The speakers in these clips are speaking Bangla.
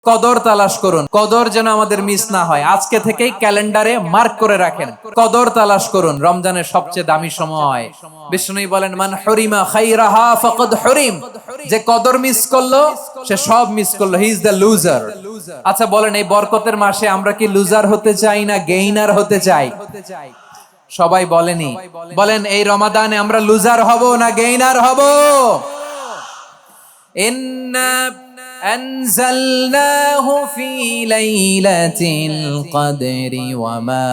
কদর তালাশ করুন, কদর যেন আমাদের মিস না হয়। আজকে থেকেই ক্যালেন্ডারে মার্ক করে রাখেন, কদর তালাশ করুন। রমজানের সবচেয়ে দামি সময়। বিষ্ণু বলেন, মান হরিমা খাইরাহা ফাকাদ হরিম, যে কদর মিস করলো সে সব মিস করলো, হি ইজ দ্য লুজার। আচ্ছা বলেন, এই বরকতের মাসে আমরা কি লুজার হতে চাই না গেইনার হতে চাই? সবাই বলেনি, বলেন এই রমাদানে আমরা লুজার হব না গেইনার হব? ইন্না আনজালনাহু ফি লাইলাতিল কদরি ওয়া মা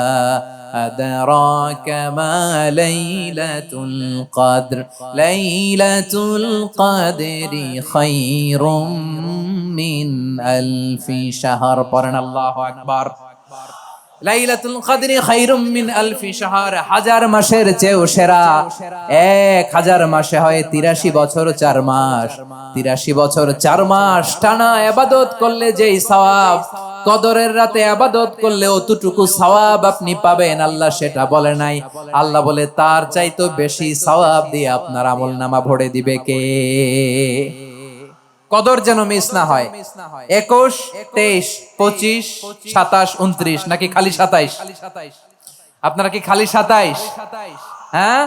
আদরাকা মা লাইলাতুল কদর লাইলাতুল কদরি খায়রুম মিন আলফি শাহর। পড়েন আল্লাহু আকবার। লাইলাতুল কদরি খায়রুম মিন আলফি শাহর, হাজার মাসের চেয়েও সেরা। 1000 মাসে হয় 83 বছর 4 মাস। 83 বছর 4 মাস টানা ইবাদত করলে যেই সওয়াব, কদরের রাতে ইবাদত করলে অতটুকু সওয়াব আপনি পাবেন। আল্লাহ সেটা বলে নাই, আল্লাহ বলে তার চাইতে বেশি সওয়াব দিয়ে আপনার আমলনামা ভরে দিবে কে? কদর যেন মিস না হয়। 21, 23, 25, 27, 29 নাকি খালি 27? আপনারা কি খালি 27? হ্যাঁ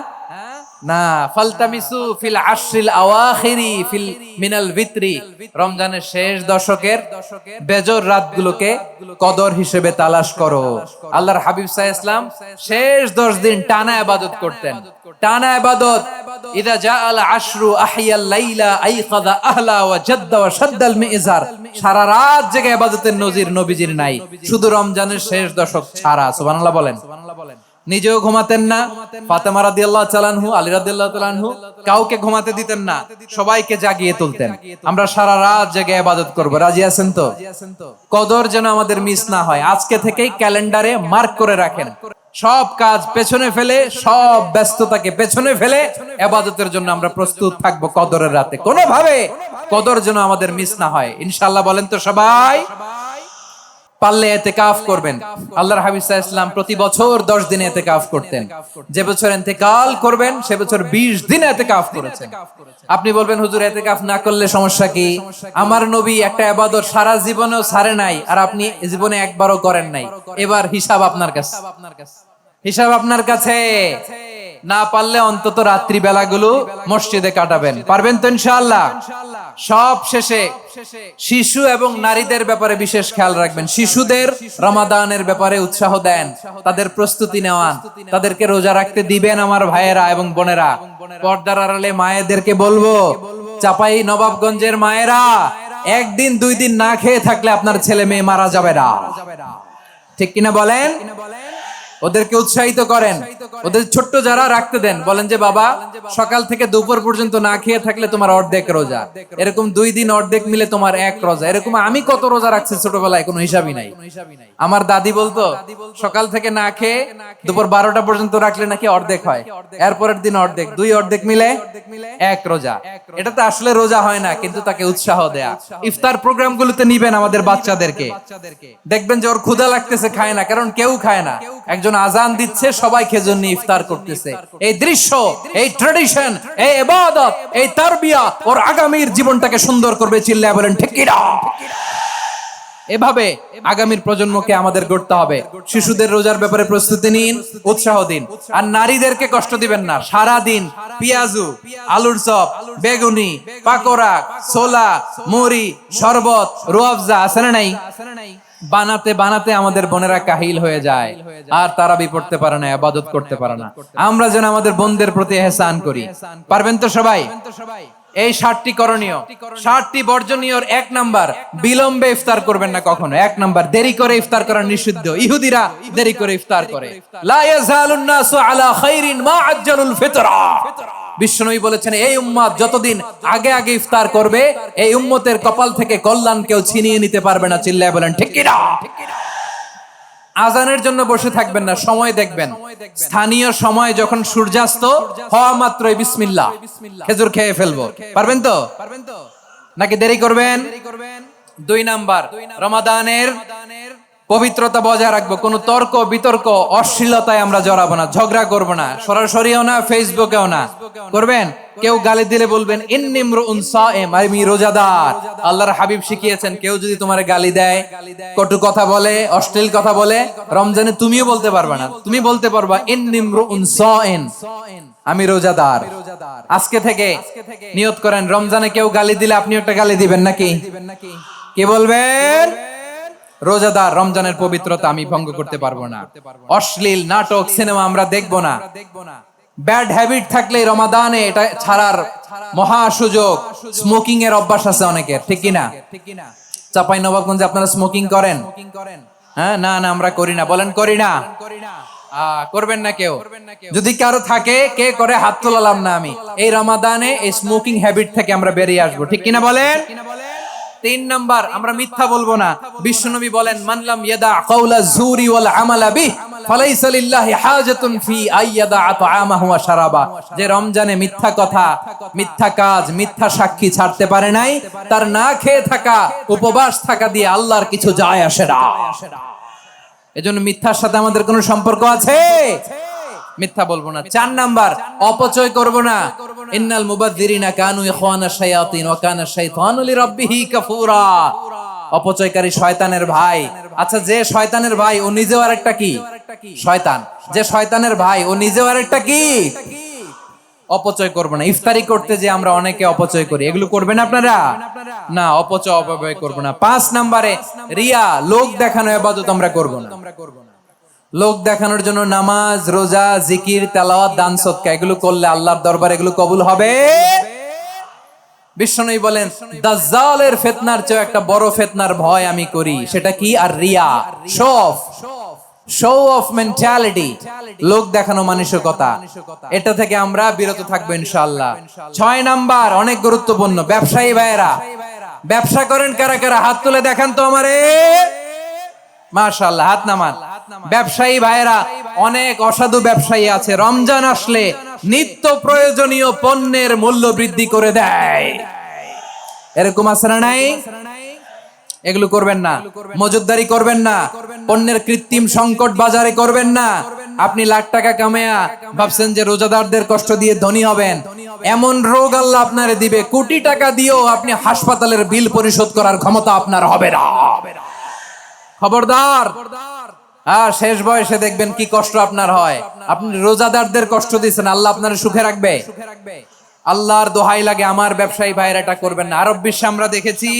না, ফালতামিসু ফিল আশরিল আওয়াখিরি ফিল মিনাল ভিতরি, রমজানের শেষ দশকের বেজর রাতগুলোকে কদর হিসেবে তালাশ করো। আল্লাহর হাবিব সাল্লাল্লাহু আলাইহি ওয়াসাল্লাম শেষ 10 দিন টানা ইবাদত করতেন, টানা ইবাদত। ইদা জাআল আশরু আহিয়াল লাইলা আইকাযা আহলা ওয়া জাদ্দা ওয়া শাদ্দাল মিজার, সারা রাত জেগে ইবাদতের নজির নবীজির নাই, শুধু রমজানের শেষ দশক ছাড়া। সুবহানাল্লাহ বলেন। নিজেও ঘুমাতেন না, ফাতেমা রাদিয়াল্লাহু তাআলা আনহু, আলী রাদিয়াল্লাহু তাআলা আনহু কাউকে ঘুমাতে দিতেন না, সবাইকে জাগিয়ে তুলতেন। আমরা সারা রাত জেগে ইবাদত করব, রাজি আছেন তো? কদর যেন আমাদের মিস না হয়। আজকে থেকেই ক্যালেন্ডারে মার্ক করে রাখেন, সব কাজ পেছনে ফেলে, সব ব্যস্ততাকে পেছনে ফেলে ইবাদতের জন্য আমরা প্রস্তুত থাকবো কদরের রাতে। কোনোভাবে কদর যেন আমাদের মিস না হয়, ইনশাআল্লাহ। বলেন তো সবাই? পারলে ইতিকাফ করবেন। আল্লাহর হাবিব সাল্লাল্লাহু আলাইহি ওয়াসাল্লাম প্রতি বছর 10 দিন ইতিকাফ করতেন। যে বছর ইন্তেকাল করবেন সে বছর 20 দিন ইতিকাফ করেছেন। আপনি বলবেন, হুজুর ইতিকাফ না করলে সমস্যা কি? আমার নবী একটা ইবাদত সারা জীবনেও ছাড়ে নাই, আর আপনি জীবনে একবারও করেন নাই। এবার হিসাব আপনার কাছে, হিসাব আপনার কাছে। না পারলে অন্তত রাত্রি বেলাগুলো মসজিদে কাটাবেন। পারবেন তো ইনশাআল্লাহ? সব শেষে শিশু এবং নারীদের ব্যাপারে বিশেষ খেয়াল রাখবেন। শিশুদের রমাদানের ব্যাপারে উৎসাহ দেন, তাদের প্রস্তুতি নেওয়ান, তাদেরকে রোজা রাখতে দিবেন। আমার ভাইয়েরা এবং বোনেরা, পর্দার আড়ালে মায়েদেরকে বলবো, চাপাই নবাবগঞ্জের মায়েরা, একদিন 2 দিন না খেয়ে থাকলে আপনার ছেলে মেয়ে মারা যাবে না। ঠিক কিনা বলেন? ওদেরকে উৎসাহিত করেন, ওদের ছোট্ট যারা রাখতে দেন, বলেন যে বাবা সকাল থেকে দুপুর পর্যন্ত না খেয়ে থাকলে তোমার অর্ধেক রোজা, এরকম 2 দিন অর্ধেক মিলে তোমার 1 রোজা। এরকম আমি কত রোজা রাখছি ছোটবেলায়, কোনো হিসাবই নাই। আমার দাদি বলতো, সকাল থেকে না খেয়ে দুপুর 12টা পর্যন্ত রাখলে নাকি অর্ধেক হয়, এরপরের দিন অর্ধেক, 2 অর্ধেক মিলে 1 রোজা। এটা তো আসলে রোজা হয় না, কিন্তু তাকে উৎসাহ দেয়া। ইফতার প্রোগ্রাম গুলোতে নিবেন আমাদের বাচ্চাদেরকে, দেখবেন যে ওর ক্ষুধা লাগতেছে, খায় না, কারণ কেউ খায় না। একজন আজান দিচ্ছে, সবাই খেজুর নিয়ে ইফতার করতেছে। এই দৃশ্য, এই ট্র্যাডিশন, এই ইবাদত, এই তারবিয়া ওর আগামীর জীবনটাকে সুন্দর করবে। চিল্লায়া বলেন ঠিক কি না? এভাবে আগামীর প্রজন্মকে আমাদের গড়তে হবে। শিশুদের রোজার ব্যাপারে প্রস্তুতি নিন, উৎসাহ দিন। আর নারীদেরকে কষ্ট দিবেন না। সারা দিন পেঁয়াজু, আলুর চপ, বেগুনি, পাকোড়া, ছোলা, মুড়ি, শরবত, রুয়াফজা আছে না নাই? বানাতে বানাতে আমাদের বোনেরা কাহিল হয়ে যায়, আর তারাবি পড়তে পারে না, ইবাদত করতে পারে না। আমরা যেন আমাদের বোনদের প্রতি ইহসান করি। পারবেন তো সবাই? এই 7টি করণীয়, 7টি বর্জনীয়। 1 নাম্বার, বিলম্বে ইফতার করবেন না কখনো। 1 নাম্বার, দেরি করে ইফতার করা নিষিদ্ধ। ইহুদিরা দেরি করে ইফতার করে। লা ইয়াজালুন নাসু আলা খাইরিন মা আজ্জালুল ফিতরা। বিশ্বনবী বলেছেন, এই উম্মত যতদিন আগে আগে ইফতার করবে, এই উম্মতের কপাল থেকে কল্যাণ কেউ ছিনিয়ে নিতে পারবে না। চিল্লায় বলেন ঠিক কি না? আজানের জন্য বসে থাকবেন না, সময় দেখবেন। স্থানীয় সময় যখন সূর্যাস্ত হওয়া মাত্রই বিসমিল্লাহ, খেজুর খেয়ে ফেলবো। পারবেন তো? নাকি দেরি করবেন? 2 নাম্বার, রমাদানের পবিত্রতা বজায় রাখবো, কোনো তর্ক বিতর্ক অশ্লীলতায় আমরা জড়াবো না, ঝগড়া করবো না, সরাসরিও না, ফেসবুকেও না। করবেন কেউ গালি দিলে বলবেন ইন্নিমরুউন সায়েম, আমি রোজাদার। আল্লাহর হাবিব শিখিয়েছেন কেউ যদি তোমার গালি দেয়, কটু কথা বলে, অশ্লীল কথা বলে, রমজানে তুমিও বলতে পারবা না, তুমি বলতে পারবা ইন্নিমরুউন সায়েম, আমি রোজাদার। আজকে থেকে নিয়ত করেন রমজানে কেউ গালি দিলে আপনি একটা গালি দিবেন নাকি? কি বলবেন? রোজাদার, রমজানের পবিত্রতা আমি ভঙ্গ করতে পারবো না। অশ্লীল নাটক সিনেমা আমরা দেখবো না। ব্যাড হ্যাবিট থাকলে রমাদানে এটা ছাড়ার মহা সুযোগ। স্মোকিং এর অভ্যাস আছে অনেকের, ঠিক কিনা? চাঁপাইনবাবগঞ্জে আপনারা স্মোকিং করেন? হ্যাঁ, না না আমরা করি না। বলেন করি না? করবেন না কেউ? যদি কারো থাকে, কে করে হাত তোলালাম না আমি। এই রমাদানে এই স্মোকিং হ্যাবিট থেকে আমরা বেরিয়ে আসবো, ঠিক কিনা বলেন? 3 নাম্বার, আমরা মিথ্যা বলবো না। বিশ্বনবী বলেন মানলাম ইয়াদা কাওলা যুরি ওয়াল আমালা বিহি ফালাইসা লিল্লাহি হাজাতুন ফি আইয়াদা তাআমাহু ওয়া শারাবা। যে রমজানে মিথ্যা কথা, মিথ্যা কাজ, মিথ্যা সাক্ষী ছাড়তে পারে নাই, তার না খেয়ে থাকা, উপবাস থাকা দিয়ে আল্লাহর কিছু যায় আসে না। এজন্য মিথ্যার সাথে আমাদের কোনো সম্পর্ক আছে? মিথ্যা বলবো না। 4 নাম্বার, অপচয় করব না। ইন্নাল মুবাযযিরিনা কানু ইখওয়ানাশ শায়াতিন ওয়া কানা শাইতানু লিরাব্বিহি কাফুরা। অপচয়কারী শয়তানের ভাই। আচ্ছা, যে শয়তানের ভাই ও নিজেও আরেকটা কি? শয়তান। যে শয়তানের ভাই ও নিজেও আরেকটা কি? অপচয় করব না। ইফতারি করতে যে আমরা অনেকে অপচয় করি, এগুলো করবেন আপনারা? না, অপচয় অপব্যয় করব না। 5 নম্বরে রিয়া, লোক দেখানো ইবাদত আমরা করব না। লোক দেখানোর জন্য নামাজ, রোজা, জিকির, তেলাওয়াত, দান সদকা এগুলো করলে আল্লাহর দরবারে এগুলো কবুল হবে। বিশ্বনবী বলেন দাজ্জালের ফিতনার চেয়ে একটা বড় ফিতনার ভয় আমি করি, সেটা কি? আর রিয়া, শো অফ মেন্টালিটি, লোক দেখানো মানসিকতা। এটা থেকে আমরা বিরত থাকবো ইনশাআল্লাহ। 6 নাম্বার, অনেক গুরুত্বপূর্ণ, ব্যবসায়ী ভাইয়েরা, ব্যবসা করেন কারা কারা? হাত তুলে দেখান তো আমারে। মাশাআল্লাহ, হাত নামান। ব্যবসায়ী ভাইয়েরা, অনেক অসাধু ব্যবসায়ী আছে, রমজান আসলে নিত্য প্রয়োজনীয় পণ্যের মূল্য বৃদ্ধি করে দেয়। এরকম আছে না নাই? এগুলো করবেন না। মজুদদারি করবেন না। পণ্যের কৃত্রিম সংকট বাজারে করবেন না। আপনি লাখ টাকা কামায়া ভাবছেন যে রোজাদারদের কষ্ট দিয়ে ধনী হবেন, এমন রোগ আল্লাহ আপনারে দিবে, কোটি টাকা দিয়েও আপনি হাসপাতালের বিল পরিশোধ করার ক্ষমতা আপনার হবে না। খবরদার। শেষ বয়সে দেখবেন কি কষ্ট আপনার হয়। আপনি রোজাদারদের কষ্ট দিচ্ছেন, আল্লাহ আপনার সুখে রাখবে? আল্লাহর দোহাই লাগে, আমার ব্যবসায়ী ভাইরা এটা করবেন না। আরব বিশ্বে আমরা দেখেছি,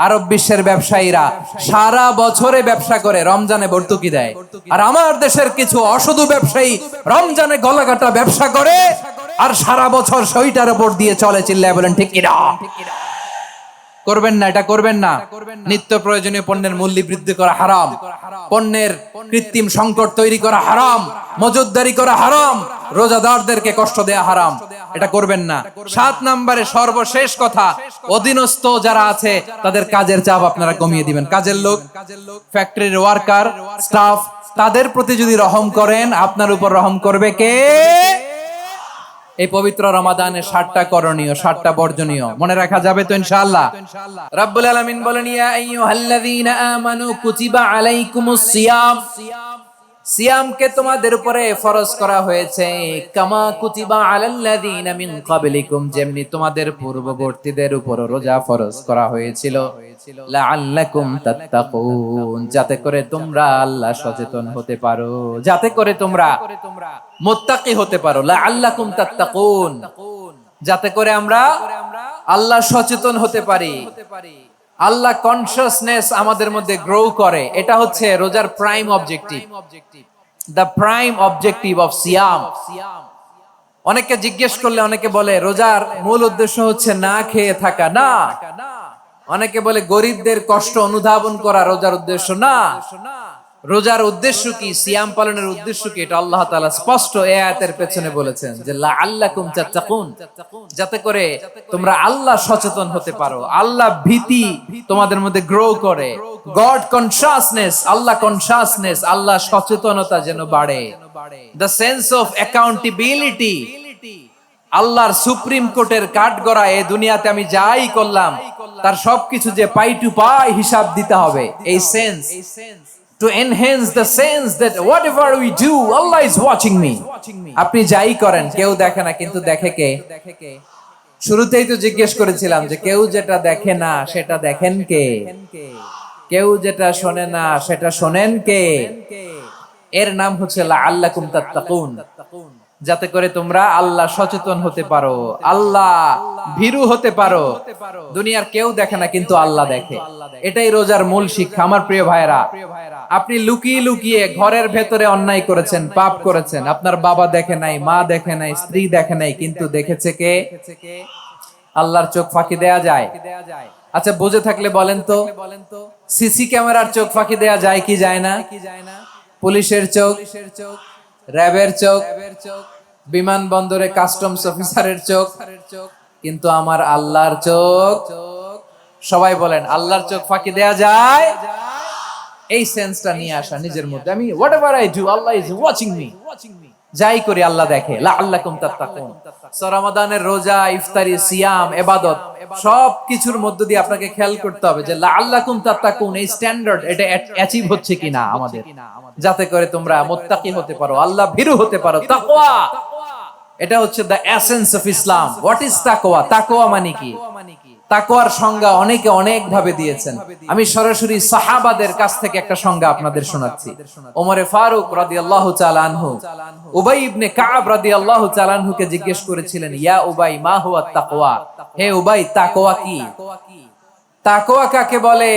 আরব বিশ্বের ব্যবসায়ীরা সারা বছরে ব্যবসা করে, রমজানে ভর্তুকি দেয়। আর আমার দেশের কিছু অসাধু ব্যবসায়ী রমজানে গলাকাটা ব্যবসা করে আর সারা বছর সইটার উপর দিয়ে চলে। চিল্লায় বলেন ঠিক কিনা? করবেন না, এটা করবেন না। নিত্য প্রয়োজনীয় পণ্যের মূল্য বৃদ্ধি করা হারাম, পণ্যের কৃত্রিম সংকট তৈরি করা হারাম, মজুদদারি করা হারাম, রোজাদারদেরকে কষ্ট দেয়া হারাম, এটা করবেন না। 7 নম্বরে সর্বশেষ কথা, অধীনস্থ যারা আছে তাদের কাজের চাপ আপনারা কমিয়ে দিবেন। কাজের লোক, ফ্যাক্টরির ওয়ার্কার, স্টাফ, তাদের প্রতি যদি রহম করেন, আপনার উপর রহম করবে কে? এই পবিত্র রমাদানের 7টা করণীয়, 7টা বর্জনীয় মনে রাখা যাবে তো ইনশাআল্লাহ? রাব্বুল আলামিন বলেন ইয়া আইয়ুহাল্লাযীনা আমানু কুতিবা আলাইকুমুস সিয়াম, সিয়ামকে তোমাদের উপরে ফরজ করা হয়েছে, কামা কুতিবা আলাল্লাযীনা মিন ক্বাবলিকুম, যেমনি তোমাদের পূর্ববর্তীদের উপর রোজা ফরজ করা হয়েছিল, লাআল্লাকুম তাত্তাকুন, যাতে করে তোমরা আল্লাহ সচেতন হতে পারো, যাতে করে তোমরা মুত্তাকি হতে পারো। লাআল্লাকুম তাত্তাকুন, যাতে করে আমরা আল্লাহ সচেতন হতে পারি, আল্লাহ কনসিয়াসনেস আমাদের মধ্যে গ্রো করে। এটা হচ্ছে রোজার prime objective, the prime objective of সিয়াম। অনেকে জিজ্ঞেস করলে অনেকে বলে রোজার মূল উদ্দেশ্য হচ্ছে না খেয়ে থাকা। না, অনেকে বলে গরিবদের কষ্ট অনুধাবন করা রোজার উদ্দেশ্য। না, রোজার উদ্দেশ্য কি, সিয়াম পালনের উদ্দেশ্য কি, এটা আল্লাহ তাআলা স্পষ্ট এই আয়াতের পেছনে বলেছেন যে লাআল্লাকুম তাত্তাকুন, যাতে করে তোমরা আল্লাহ সচেতন হতে পারো, আল্লাহ ভীতি তোমাদের মধ্যে গ্রো করে, গড কনসিয়াসনেস, আল্লাহ কনসিয়াসনেস, আল্লাহ সচেতনতা যেন বাড়ে, দ্য সেন্স অফ অ্যাকাউন্টেবিলিটি, আল্লাহর সুপ্রিম কোর্টের কাঠগড়া এই দুনিয়াতে আমি যাই করলাম তার সবকিছু যে পাই টু পাই হিসাব দিতে হবে, এই sense, to enhance the sense that whatever we do, Allah is watching me. আপনি যাই করেন কেউ দেখে না, কিন্তু দেখে কে? শুরুতেই তো জিজ্ঞেস করেছিলাম যে কেউ যেটা দেখে না সেটা দেখেন কে? কেউ যেটা শোনে না সেটা শোনেন কে? এর নাম হচ্ছে লাআল্লাকুম তাত্তাকুন, যাতে করে তোমরা আল্লাহ সচেতন হতে পারো, আল্লাহ ভীরু হতে পারো। দুনিয়ার কেউ দেখে না, কিন্তু আল্লাহ দেখে। এটাই রোজার মূল শিক্ষা। আমার প্রিয় ভাইরা, আপনি লুকিয়ে লুকিয়ে ঘরের ভেতরে অন্যায় করেছেন, পাপ করেছেন, আপনার বাবা দেখে নাই, মা দেখে নাই, স্ত্রী দেখে নাই, কিন্তু দেখেছে কে? আল্লাহর চোখ ফাঁকি দেয়া যায়? আচ্ছা, বুঝে থাকলে বলেন তো, সিসি ক্যামেরার চোখ ফাঁকি দেয়া যায় কি যায় না? পুলিশের চোখ, র্যাবের চোখ, বিমানবন্দরে কাস্টমস অফিসারের চোখ, কিন্তু আমার আল্লাহর চোখ? সবাই বলেন, আল্লাহর চোখ ফাঁকি দেয়া যায়? এই সেন্সটা নিয়ে আসা নিজের মধ্যে, আমি whatever I do Allah is watching me, যাই করি আল্লাহ দেখে। লাআল্লাকুম তাত্তাকুন। রমাদানের রোজা, ইফতারি, সিয়াম, ইবাদত সব কিছুর মধ্য দিয়ে আপনাকে খেয়াল করতে হবে যে লাআল্লাকুম তাত্তাকুন এই স্ট্যান্ডার্ড এটা অ্যাচিভ হচ্ছে কিনা আমাদের, যাতে করে তোমরা মুত্তাকি হতে পারো, আল্লাহ ভীরু হতে পারো। তাকওয়া, এটা হচ্ছে the essence of Islam. What is তাকওয়া? তাকওয়া মানে কি? তাকওয়ার সংজ্ঞা অনেকে অনেক ভাবে দিয়েছেন। আমি সরাসরি সাহাবাদের কাছ থেকে একটা সংজ্ঞা আপনাদের শোনাচ্ছি। ওমরে ফারুক রাদিয়াল্লাহু তাআলা আনহু উবাই ইবনে কাব রাদিয়াল্লাহু তাআলা আনহুকে জিজ্ঞেস করেছিলেন, ইয়া উবাই মা হুয়া তাকওয়া? হে উবাই, তাকওয়া কি? তাকওয়া কাকে বলে?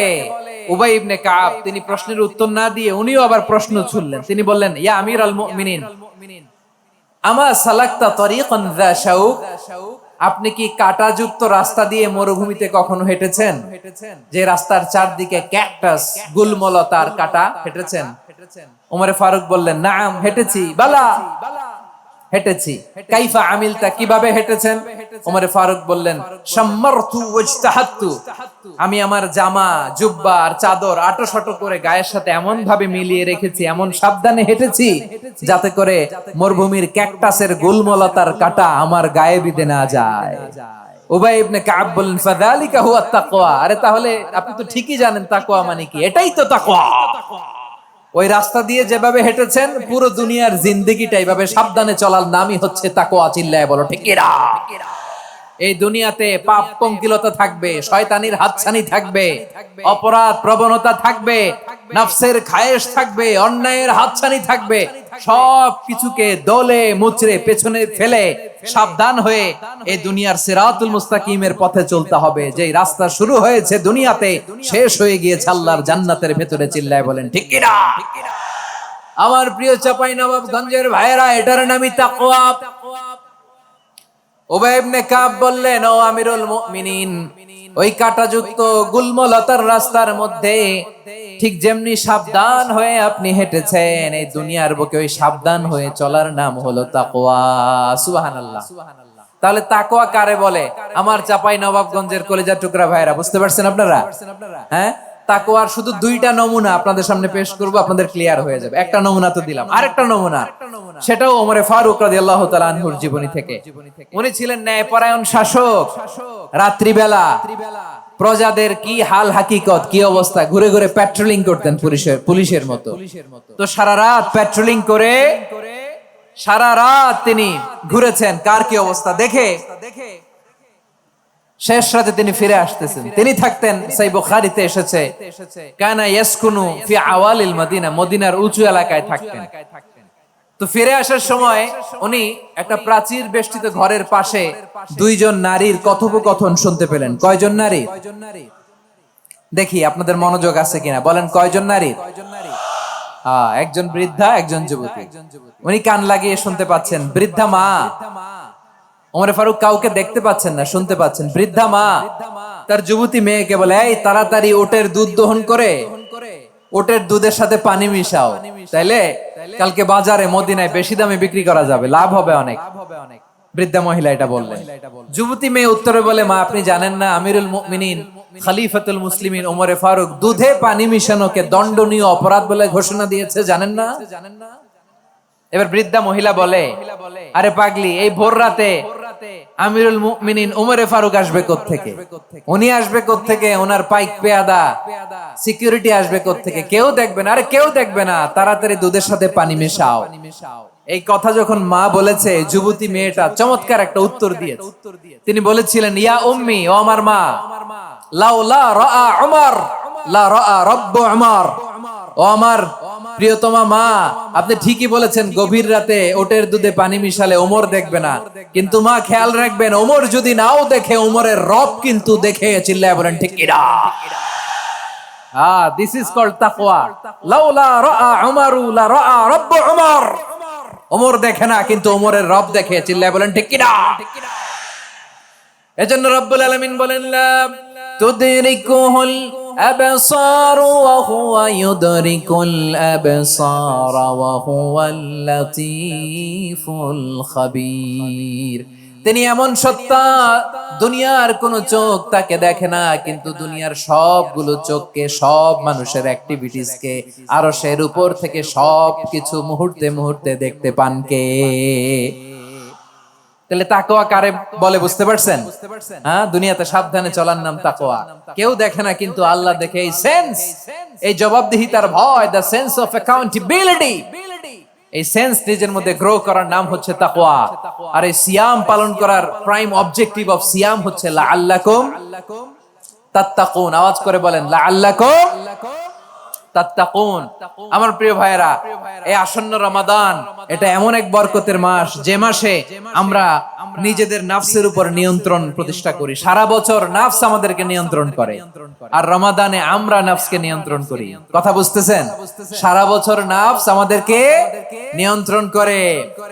উবাই ইবনে কাব তিনি প্রশ্নের উত্তর না দিয়ে উনিও আবার প্রশ্ন ছুড়লেন। তিনি বললেন, ইয়া আমিরাল মুমিনিন, আমা সালাকতা তরিকান যা শাউক? আপনি কি কাঁটাযুক্ত রাস্তা দিয়ে মরুভূমিতে কখনো হেঁটেছেন? যে রাস্তার চারদিকে ক্যাকটাস, গুলমলতার কাঁটা, হেঁটেছেন? ওমরে ফারুক বললেন, নাম, হেঁটেছি। বালা, হেঁটেছি। কাইফা আমিলতা, কিভাবে হেঁটেছেন? ওমরে ফারুক বললেন, শাম্মারতু ওয়াজতাহাতু, আমি আমার জামা, জুব্বা আর চাদর আটোশাটো করে গায়ের সাথে এমন ভাবে মিলিয়ে রেখেছি, এমন সাবধানে হেঁটেছি যাতে করে মরুভূমির ক্যাকটাসের গুলমলতার কাঁটা আমার গায়ে বিঁধে না যায়। উবাই ইবনে কাব বললেন, ফাযালিকা হুয়া তাকওয়া। আরে তাহলে আপনি তো ঠিকই জানেন তাকওয়া মানে কি, এটাই তো তাকওয়া। ওই রাস্তা দিয়ে যেভাবে হেঁটেছেন, পুরো দুনিয়ার জিন্দেগিটা এইভাবে সাবধানে চলার নামই হচ্ছে তাকওয়া। চিল্লায় বলো ঠিক কিনা? এই দুনিয়াতে পাপ পঙ্কিলতা থাকবে, শয়তানির হাতছানি থাকবে, অপরাধ প্রবণতা থাকবে, নফসের খায়েশ থাকবে, অন্যায়ের হাতছানি থাকবে। সব কিছুকে দলে মুচড়ে পেছনে ফেলে সাবধান হয়ে এই দুনিয়ার সিরাতুল মুস্তাকিমের পথে চলতে হবে। যেই রাস্তা শুরু হয়েছে দুনিয়াতে, শেষ হয়ে গিয়েছে আল্লাহর জান্নাতের ভেতরে। চিল্লায় বলেন ঠিক কিনা? আমার প্রিয় চাঁপাইনবাবগঞ্জের ভাইয়েরা, এটার নামই তাকওয়া। উবাই ইবনে কাব বললেন, ও আমিরুল মুমিনিন, ওই কাঁটাযুক্ত গুলমলতার রাস্তার মধ্যে ঠিক যেমনি সাবধান হয়ে আপনি হেঁটেছেন, এই দুনিয়ার বুকে ওই সাবধান হয়ে চলার নাম হলো তাকওয়া। সুবহানাল্লাহ। তাহলে তাকওয়া কারে বলে? আমার চাঁপাইনবাবগঞ্জের কলিজার টুকরা ভাইয়েরা, বুঝতে পারছেন আপনারা? হ্যাঁ, তাকওয়ার শুধু দুইটা নমুনা আপনাদের সামনে পেশ করব, আপনাদের ক্লিয়ার হয়ে যাবে। একটা নমুনা তো দিলাম, আরেকটা নমুনা, সেটাও ওমরে ফারুক রাদিয়াল্লাহু তাআলা আনহুর জীবনী থেকে। উনি ছিলেন ন্যায়পরায়ণ শাসক। রাত্রিবেলা প্রজাদের কি হাল হাকিকত, কি অবস্থা, ঘুরে ঘুরে প্যাট্রোলিং করতেন পুলিশের মতো। তো সারা রাত প্যাট্রোলিং করে সারা রাত তিনি ঘুরেছেন কার কি অবস্থা দেখে। শেষ রাতে তিনি ফিরে আসতেছেন। তিনি থাকতেন, সহিহ বুখারীতে এসেছে, কানা ইয়াসকুনু ফি আওয়ালিল মদিনা, মদিনার উঁচু এলাকায় থাকতেন। তো ফিরে আসার সময় উনি একটা প্রাচীর বেষ্টিত ঘরের পাশে দুইজন নারীর কথোপকথন শুনতে পেলেন। কয়জন নারী? দেখি আপনাদের মনোযোগ আছে কিনা, বলেন কয়জন নারী? একজন বৃদ্ধা, একজন যুবতী। উনি কান লাগিয়ে শুনতে পাচ্ছেন। বৃদ্ধা মা, ওমরে ফারুক কাউকে দেখতে পাচ্ছেন না, শুনতে পাচ্ছেন। বৃদ্ধা মা তার যুবতী মেয়েকে বলে, এই তাড়াতাড়ি ওটের দুধ দহন করে ওটের দুধের সাথে পানি মিশাও, তাইলে কালকে বাজারে মদিনায় বেশি দামে বিক্রি করা যাবে, লাভ হবে অনেক। বৃদ্ধা মহিলা এটা বললেন। যুবতী মেয়ে উত্তরে বলে, মা আপনি জানেন না আমিরুল মুমিনিন খলিফাতুল মুসলিমিন ওমরে ফারুক দুধে পানি মিশানোকে দণ্ডনীয় অপরাধ বলে ঘোষণা দিয়েছে, জানেন না? এবার বৃদ্ধা মহিলা বলে, আরে পাগলি, এই ভোর রাতে আমিরুল মুমিনিন উমরে ফারুক আসবে কোত্থেকে? উনি আসবে কোত্থেকে? ওনার পাইক পেয়াদা সিকিউরিটি আসবে কোত্থেকে? কেউ দেখবে না। আরে কেউ দেখবে না, তাড়াতাড়ি দুধের সাথে পানি মেশাও। এই কথা যখন মা বলেছে, যুবতী মেয়েটা চমৎকার একটা উত্তর দিয়েছে। তিনি বলেছিলেন, ইয়া উম্মি, ও আমার মা, লাউলা রাআ উমর লা রাআ রাব্বু উমর। ও আমার প্রিয়তমা মা, আপনি ঠিকই বলেছেন, গভীর রাতে ওটের দুধে পানি মিশালে ওমর দেখবে না, কিন্তু মা খেয়াল রাখবেন, ওমর যদি নাও দেখে, ওমরের রব কিন্তু দেখে। চিল্লায় বলেন ঠিক কিনা? দিস ইজ কল্ড তাকওয়া। লাউলা রাআ উমরু লা রাআ রাব্বু উমর। ওমর দেখে না, কিন্তু ওমরের রব দেখে। চিল্লায় বলেন ঠিক কিনা? এজন্য রব্বুল আলামিন বলেন, লা তুদরিকুহুল আবসার ওয়া হুয়া ইউদরিকুল আবসার ওয়া হুয়াল লাতীফুল খাবীর। তিনি এমন সত্তা, দুনিয়ার কোন চোখ তাকে দেখে না, কিন্তু দুনিয়ার সবগুলো চোখকে, সব মানুষের অ্যাক্টিভিটিসকে, আরশের উপর থেকে সবকিছু মুহূর্তে মুহূর্তে দেখতে পান কে? তাহলে তাকওয়া কারে বলে বুঝতে পারছেন? হ্যাঁ, দুনিয়াতে সাবধানে চলার নাম তাকওয়া। কেউ দেখে না, কিন্তু আল্লাহ দেখে। এই সেন্স, এই জবাবদিহিতার ভয়, দ্য সেন্স অফ অ্যাকাউন্টেবিলিটি, এই সেন্স নিজের মধ্যে গ্রো করার নাম হচ্ছে তাকওয়া। আর এই সিয়াম পালন করার প্রাইম অবজেক্টিভ অফ সিয়াম হচ্ছে লাআল্লাকুম তাত্তাকুন। আওয়াজ করে বলেন, লাআল্লাকুম তাত্তাকুন। আমার প্রিয় ভাইয়েরা, এই আসন্ন রমাদান, এটা এমন এক বরকতের মাস, যে মাসে আমরা নিজেদের নাফসের উপর নিয়ন্ত্রণ প্রতিষ্ঠা করি। সারা বছর নাফস আমাদেরকে নিয়ন্ত্রণ করে, আর রমাদানে আমরা নাফসকে নিয়ন্ত্রণ করি। কথা বুঝতেছেন? সারা বছর নাফস আমাদেরকে নিয়ন্ত্রণ করে।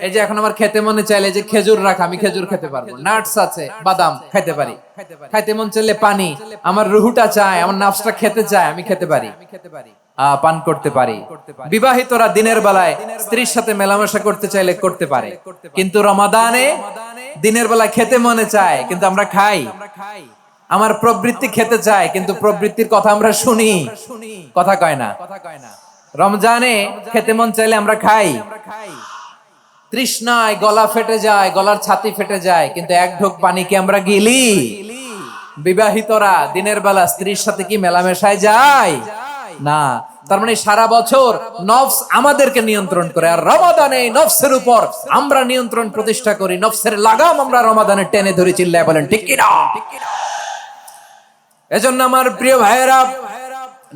এই যে এখন আমার খেতে মনে চাইলে যে খেজুর রাখ, আমি খেজুর খেতে পারবো, নাটস আছে, বাদাম খেতে পারি। খাইতে মন চাইলে পানি, আমার রুহুটা চায়, আমার নাফসটা খেতে চায়, আমি খেতে পারি, পান করতে পারি। বিবাহিতরা দিনের বেলায় স্ত্রীর সাথে মেলামেশা করতে চাইলে করতে পারে, কিন্তু রমাদানে দিনের বেলায় খেতে মনে চায়, কিন্তু আমরা খাই। আমার প্রবৃত্তি খেতে চায়, কিন্তু প্রবৃত্তির কথা আমরা শুনি, কথা কয় না। রমজানে খেতে মন চাইলে আমরা খাই, তৃষ্ণায় গলা ফেটে যায়, গলার ছাতি ফেটে যায়, কিন্তু এক ঢোক পানি কি আমরা গিলি? বিবাহিতরা দিনের বেলা স্ত্রীর সাথে কি মেলামেশায় যায়? না। তার মানে সারা বছর নফস আমাদেরকে নিয়ন্ত্রণ করে, আর রমাদানে নফসের উপর আমরা নিয়ন্ত্রণ প্রতিষ্ঠা করি। নফসের লাগাম আমরা রমাদানে টেনে ধরে। চিল্লায় বলেন ঠিক কিনা? এজন্য আমার প্রিয় ভাইয়েরা,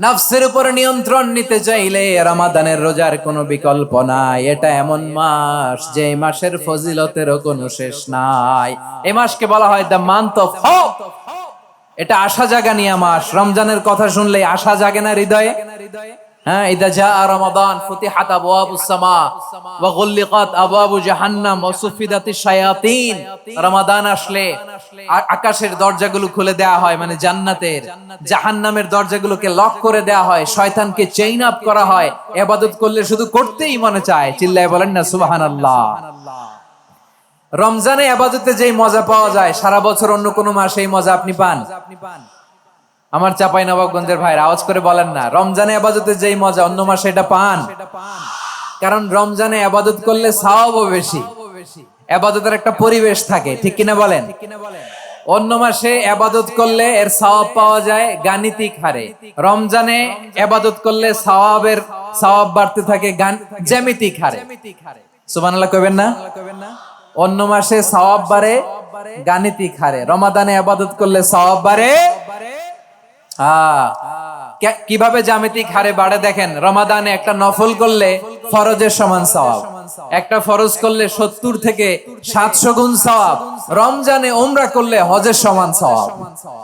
নফসের উপর নিয়ন্ত্রণ নিতে চাইলে রমাদানের রোজার কোনো বিকল্প নাই। এটা এমন মাস, যে মাসের ফজিলতেরও কোনো শেষ নাই। এই মাসকে বলা হয় দ্য মান্থ অফ হোপ। এটা আশা জাগানিয়া মাস। রমজানের কথা শুনলে আশা জাগে না হৃদয়ে? হ্যাঁ, ইদা জাআ রমাদান ফুতিহাত আবওয়াবুস সামা ওয়া গুল্লিকাত আবওয়াবু জাহান্নাম ওয়া সুফিদাতিশ শায়াতিন। রমাদান আসলে আকাশের দরজাগুলো খুলে দেয়া হয়, মানে জান্নাতের। জাহান্নামের দরজাগুলোকে লক করে দেয়া হয়, শয়তানকে চেইন আপ করা হয়। ইবাদত করলে শুধু করতেই মনে চায়। চিল্লায় বলেন না সুবহানাল্লাহ। রমজানে ইবাদতে যেই মজা পাওয়া যায়, সারা বছর অন্য কোনো মাসে এই মজা আপনি পান? আমার চাঁপাইনবাবগঞ্জের ভাইরা আওয়াজ করে বলেন না, রমজানে ইবাদতে যেই মজা অন্য মাসে এটা পান? কারণ রমজানে ইবাদত করলে সওয়াবও বেশি, ইবাদতের একটা পরিবেশ থাকে, ঠিক কিনা বলেন? অন্য মাসে ইবাদত করলে এর সওয়াব পাওয়া যায় গাণিতিক হারে, রমজানে ইবাদত করলে সওয়াবের সওয়াব বাড়তে থাকে জ্যামিতিক হারে। সুবহানাল্লাহ কইবেন না? অন্য মাসে সওয়াব বাড়ে গাণিতিক হারে, রমাদানে ইবাদত করলে সওয়াব বাড়ে। কিভাবে জ্যামিতিক হারে বাড়ে দেখেন, রমাদানে একটা নফল করলে ফরজের সমান সওয়াব, একটা ফরজ করলে 70 থেকে 700 গুণ সওয়াব, রমজানে উমরা করলে হজের সমান সওয়াব।